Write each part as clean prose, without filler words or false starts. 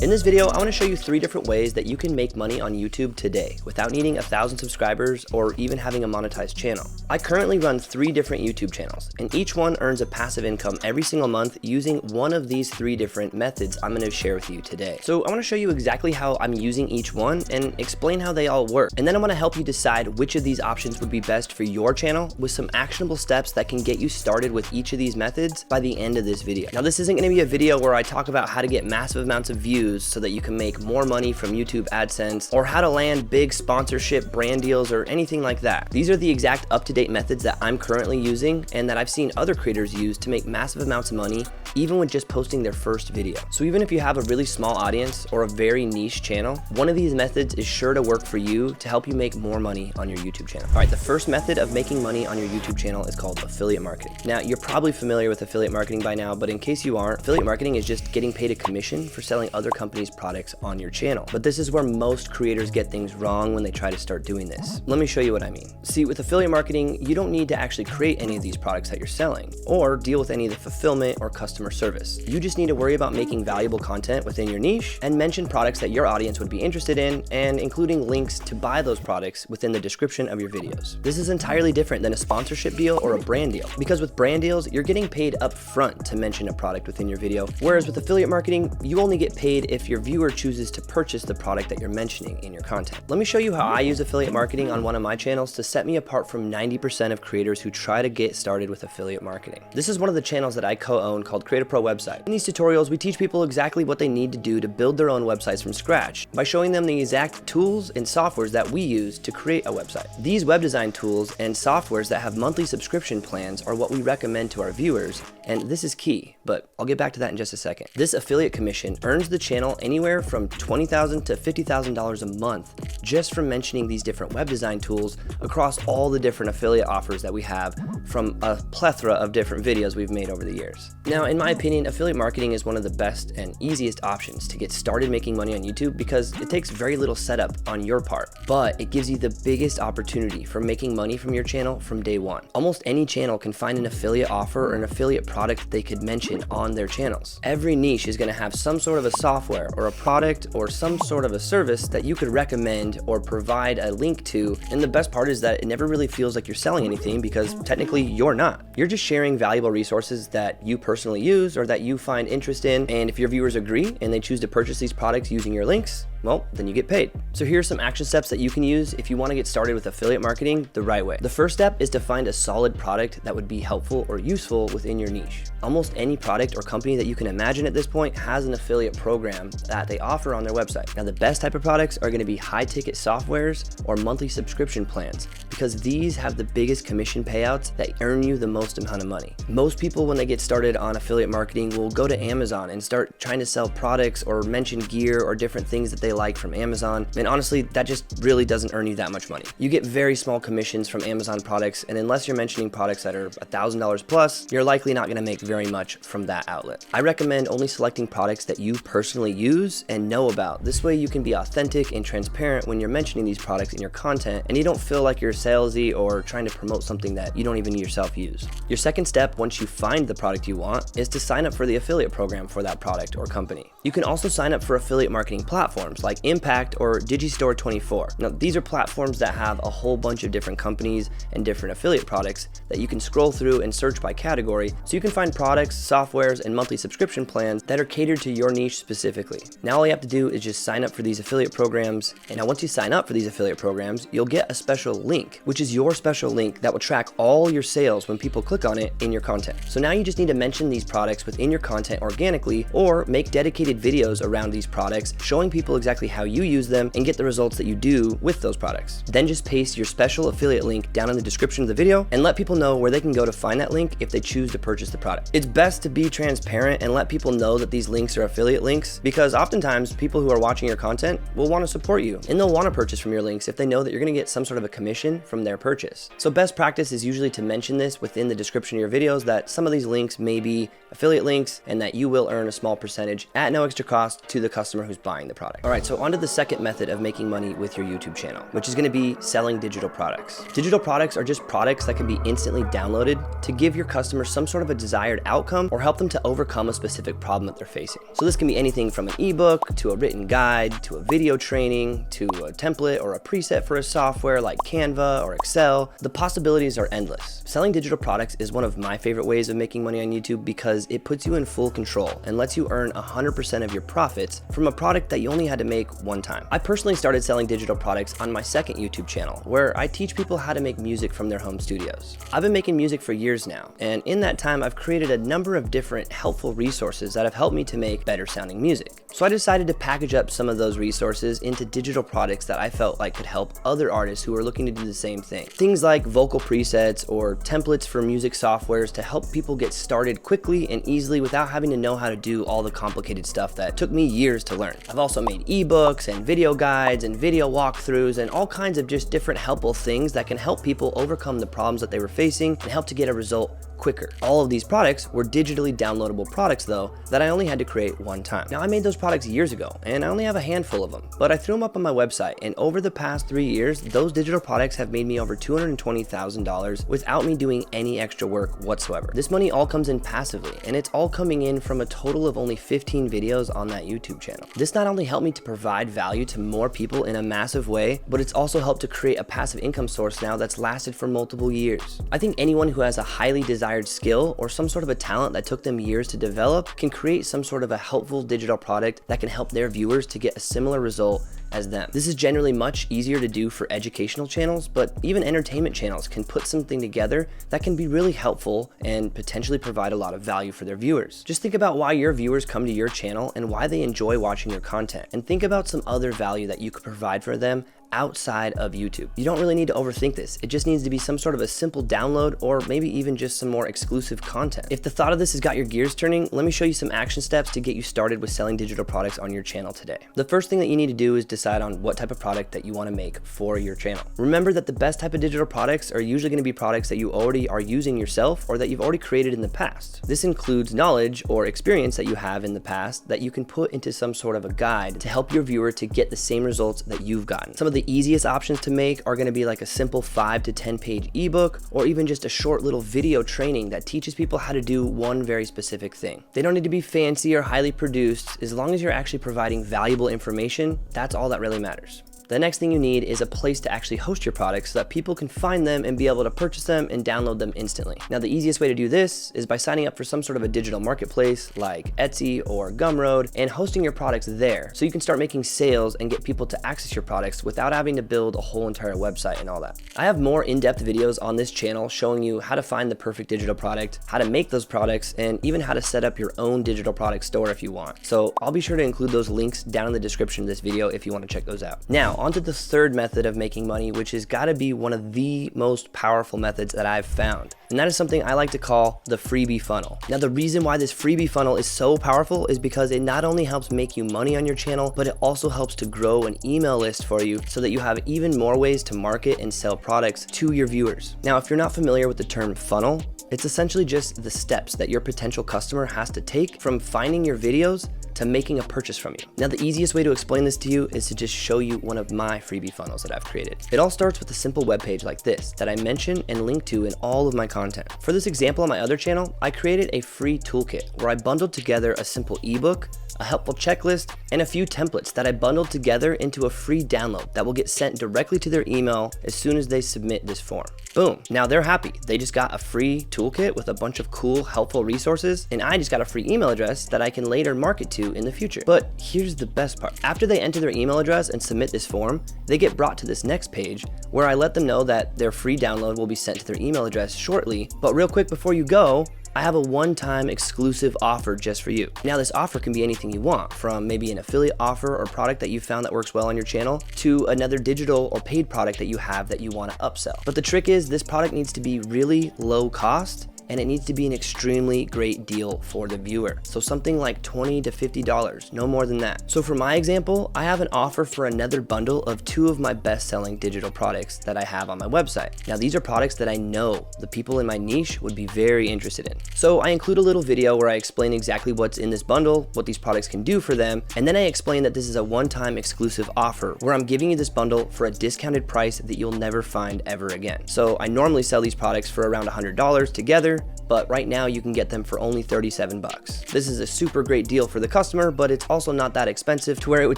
In this video, I want to show you 3 different ways that you can make money on YouTube today without needing 1,000 subscribers or even having a monetized channel. I currently run 3 different YouTube channels, and each one earns a passive income every single month using one of these 3 different methods I'm going to share with you today. So I want to show you exactly how I'm using each one and explain how they all work. And then I'm going to help you decide which of these options would be best for your channel with some actionable steps that can get you started with each of these methods by the end of this video. Now, this isn't going to be a video where I talk about how to get massive amounts of views so that you can make more money from YouTube AdSense or how to land big sponsorship brand deals or anything like that. These are the exact up-to-date methods that I'm currently using and that I've seen other creators use to make massive amounts of money even with just posting their first video. So even if you have a really small audience or a very niche channel, one of these methods is sure to work for you to help you make more money on your YouTube channel. All right, the first method of making money on your YouTube channel is called affiliate marketing. Now, you're probably familiar with affiliate marketing by now, but in case you aren't, affiliate marketing is just getting paid a commission for selling other companies' products on your channel. But this is where most creators get things wrong when they try to start doing this. Let me show you what I mean. See, with affiliate marketing, you don't need to actually create any of these products that you're selling or deal with any of the fulfillment or customer service. You just need to worry about making valuable content within your niche and mention products that your audience would be interested in and including links to buy those products within the description of your videos. This is entirely different than a sponsorship deal or a brand deal, because with brand deals, you're getting paid up front to mention a product within your video, whereas with affiliate marketing, you only get paid if your viewer chooses to purchase the product that you're mentioning in your content. Let me show you how I use affiliate marketing on one of my channels to set me apart from 90% of creators who try to get started with affiliate marketing. This is one of the channels that I co-own called Create a Pro Website. In these tutorials, we teach people exactly what they need to do to build their own websites from scratch by showing them the exact tools and softwares that we use to create a website. These web design tools and softwares that have monthly subscription plans are what we recommend to our viewers, and this is key, but I'll get back to that in just a second. This affiliate commission earns the channel anywhere from $20,000 to $50,000 a month just from mentioning these different web design tools across all the different affiliate offers that we have from a plethora of different videos we've made over the years. Now, in my opinion, affiliate marketing is one of the best and easiest options to get started making money on YouTube because it takes very little setup on your part, but it gives you the biggest opportunity for making money from your channel from day one. Almost any channel can find an affiliate offer or an affiliate product they could mention on their channels. Every niche is going to have some sort of a software or a product or some sort of a service that you could recommend or provide a link to, and the best part is that it never really feels like you're selling anything because technically you're not. You're just sharing valuable resources that you personally use or that you find interest in, and if your viewers agree and they choose to purchase these products using your links, well, then you get paid. So here are some action steps that you can use if you want to get started with affiliate marketing the right way. The first step is to find a solid product that would be helpful or useful within your niche. Almost any product or company that you can imagine at this point has an affiliate program that they offer on their website. Now, the best type of products are going to be high-ticket softwares or monthly subscription plans because these have the biggest commission payouts that earn you the most amount of money. Most people, when they get started on affiliate marketing, will go to Amazon and start trying to sell products or mention gear or different things that they like from Amazon, and honestly, that just really doesn't earn you that much money. You get very small commissions from Amazon products, and unless you're mentioning products that are $1,000 plus, you're likely not going to make very much from that outlet. I recommend only selecting products that you personally use and know about. This way you can be authentic and transparent when you're mentioning these products in your content, and you don't feel like you're salesy or trying to promote something that you don't even yourself use. Your second step, once you find the product you want, is to sign up for the affiliate program for that product or company. You can also sign up for affiliate marketing platforms like Impact or Digistore24. Now, these are platforms that have a whole bunch of different companies and different affiliate products that you can scroll through and search by category so you can find products, softwares, and monthly subscription plans that are catered to your niche specifically. Now, all you have to do is just sign up for these affiliate programs, and now once you sign up for these affiliate programs, you'll get a special link, which is your special link that will track all your sales when people click on it in your content. So now you just need to mention these products within your content organically or make dedicated videos around these products showing people exactly how you use them and get the results that you do with those products. Then just paste your special affiliate link down in the description of the video and let people know where they can go to find that link if they choose to purchase the product. It's best to be transparent and let people know that these links are affiliate links because oftentimes people who are watching your content will want to support you and they'll want to purchase from your links if they know that you're going to get some sort of a commission from their purchase. So best practice is usually to mention this within the description of your videos that some of these links may be affiliate links and that you will earn a small percentage at no extra cost to the customer who's buying the product. All right, Alright, so on to the second method of making money with your YouTube channel, which is going to be selling digital products. Digital products are just products that can be instantly downloaded to give your customers some sort of a desired outcome or help them to overcome a specific problem that they're facing. So this can be anything from an ebook to a written guide to a video training to a template or a preset for a software like Canva or Excel. The possibilities are endless. Selling digital products is one of my favorite ways of making money on YouTube because it puts you in full control and lets you earn 100% of your profits from a product that you only had to make one time. I personally started selling digital products on my second YouTube channel, where I teach people how to make music from their home studios. I've been making music for years now, and in that time I've created a number of different helpful resources that have helped me to make better sounding music. So I decided to package up some of those resources into digital products that I felt like could help other artists who are looking to do the same thing. Things like vocal presets or templates for music softwares to help people get started quickly and easily without having to know how to do all the complicated stuff that took me years to learn. I've also made ebooks and video guides and video walkthroughs and all kinds of just different helpful things that can help people overcome the problems that they were facing and help to get a result quicker. All of these products were digitally downloadable products though that I only had to create one time. Now I made those products years ago and I only have a handful of them, but I threw them up on my website, and over the past 3 years, those digital products have made me over $220,000 without me doing any extra work whatsoever. This money all comes in passively, and it's all coming in from a total of only 15 videos on that YouTube channel. This not only helped me to provide value to more people in a massive way, but it's also helped to create a passive income source now that's lasted for multiple years. I think anyone who has a highly desired skill or some sort of a talent that took them years to develop can create some sort of a helpful digital product that can help their viewers to get a similar result as them. This is generally much easier to do for educational channels, but even entertainment channels can put something together that can be really helpful and potentially provide a lot of value for their viewers. Just think about why your viewers come to your channel and why they enjoy watching your content, and think about some other value that you could provide for them outside of YouTube. You don't really need to overthink this. It just needs to be some sort of a simple download or maybe even just some more exclusive content. If the thought of this has got your gears turning, let me show you some action steps to get you started with selling digital products on your channel today. The first thing that you need to do is decide on what type of product that you want to make for your channel. Remember that the best type of digital products are usually going to be products that you already are using yourself or that you've already created in the past. This includes knowledge or experience that you have in the past that you can put into some sort of a guide to help your viewer to get the same results that you've gotten. Some of the easiest options to make are going to be like a simple 5 to 10 page ebook, or even just a short little video training that teaches people how to do one very specific thing. They don't need to be fancy or highly produced. As long as you're actually providing valuable information, that's all that really matters. The next thing you need is a place to actually host your products so that people can find them and be able to purchase them and download them instantly. Now, the easiest way to do this is by signing up for some sort of a digital marketplace like Etsy or Gumroad and hosting your products there so you can start making sales and get people to access your products without having to build a whole entire website and all that. I have more in-depth videos on this channel showing you how to find the perfect digital product, how to make those products, and even how to set up your own digital product store if you want. So I'll be sure to include those links down in the description of this video if you want to check those out. Now, on to the third method of making money, which has got to be one of the most powerful methods that I've found. And that is something I like to call the freebie funnel. Now, the reason why this freebie funnel is so powerful is because it not only helps make you money on your channel, but it also helps to grow an email list for you so that you have even more ways to market and sell products to your viewers. Now, if you're not familiar with the term funnel, it's essentially just the steps that your potential customer has to take from finding your videos to making a purchase from you. Now, the easiest way to explain this to you is to just show you one of my freebie funnels that I've created. It all starts with a simple web page like this that I mention and link to in all of my content. For this example on my other channel, I created a free toolkit where I bundled together a simple ebook, a helpful checklist, and a few templates that I bundled together into a free download that will get sent directly to their email as soon as they submit this form. Boom, now they're happy. They just got a free toolkit with a bunch of cool, helpful resources, and I just got a free email address that I can later market to in the future. But here's the best part. After they enter their email address and submit this form, they get brought to this next page where I let them know that their free download will be sent to their email address shortly. But real quick before you go, I have a one-time exclusive offer just for you. Now, this offer can be anything you want, from maybe an affiliate offer or product that you found that works well on your channel to another digital or paid product that you have that you want to upsell. But the trick is this product needs to be really low cost and it needs to be an extremely great deal for the viewer. So something like $20 to $50, no more than that. So for my example, I have an offer for another bundle of 2 of my best-selling digital products that I have on my website. Now these are products that I know the people in my niche would be very interested in. So I include a little video where I explain exactly what's in this bundle, what these products can do for them, and then I explain that this is a one-time exclusive offer where I'm giving you this bundle for a discounted price that you'll never find ever again. So I normally sell these products for around $100 together, but right now you can get them for only 37 bucks. This is a super great deal for the customer, but it's also not that expensive to where it would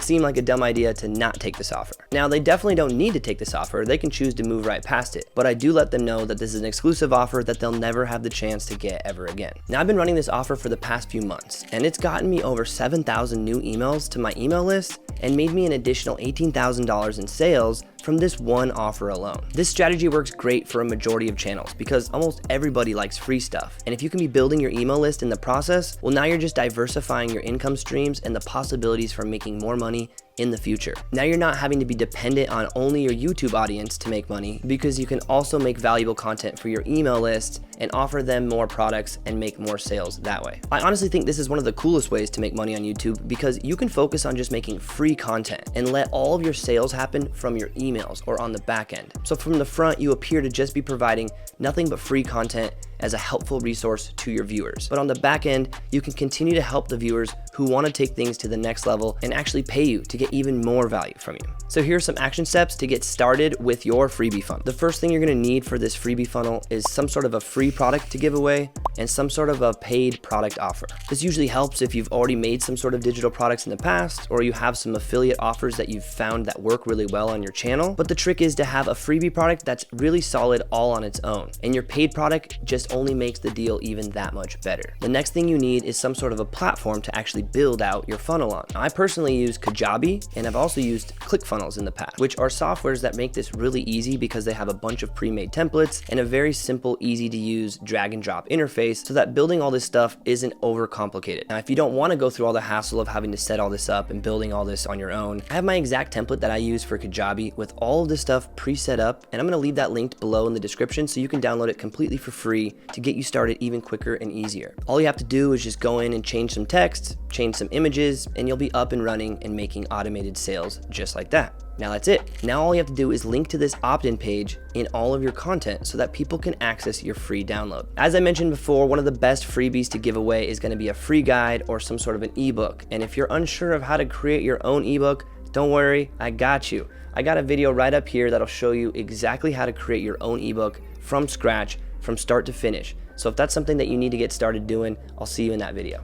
seem like a dumb idea to not take this offer. Now they definitely don't need to take this offer, they can choose to move right past it, but I do let them know that this is an exclusive offer that they'll never have the chance to get ever again. Now I've been running this offer for the past few months, and it's gotten me over 7,000 new emails to my email list and made me an additional $18,000 in sales from this one offer alone. This strategy works great for a majority of channels because almost everybody likes free stuff. And if you can be building your email list in the process, well, now you're just diversifying your income streams and the possibilities for making more money in the future. Now you're not having to be dependent on only your YouTube audience to make money, because you can also make valuable content for your email list and offer them more products and make more sales that way. I honestly think this is one of the coolest ways to make money on YouTube because you can focus on just making free content and let all of your sales happen from your emails or on the back end. So from the front, you appear to just be providing nothing but free content as a helpful resource to your viewers. But on the back end, you can continue to help the viewers who want to take things to the next level and actually pay you to get even more value from you. So here are some action steps to get started with your freebie funnel. The first thing you're going to need for this freebie funnel is some sort of a free product to give away and some sort of a paid product offer. This usually helps if you've already made some sort of digital products in the past, or you have some affiliate offers that you've found that work really well on your channel. But the trick is to have a freebie product that's really solid all on its own, and your paid product just only makes the deal even that much better. The next thing you need is some sort of a platform to actually build out your funnel on. Now, I personally use Kajabi, and I've also used ClickFunnels in the past, which are softwares that make this really easy because they have a bunch of pre-made templates and a very simple, easy to use drag and drop interface so that building all this stuff isn't overcomplicated. Now, if you don't want to go through all the hassle of having to set all this up and building all this on your own, I have my exact template that I use for Kajabi with all of this stuff pre-set up, and I'm going to leave that linked below in the description so you can download it completely for free to get you started even quicker and easier. All you have to do is just go in and change some text, change some images, and you'll be up and running and making automated sales just like that. Now that's it. Now all you have to do is link to this opt-in page in all of your content so that people can access your free download. As I mentioned before, one of the best freebies to give away is going to be a free guide or some sort of an ebook. And if you're unsure of how to create your own ebook, don't worry, I got you. I got a video right up here that'll show you exactly how to create your own ebook from scratch, from start to finish. So if that's something that you need to get started doing, I'll see you in that video.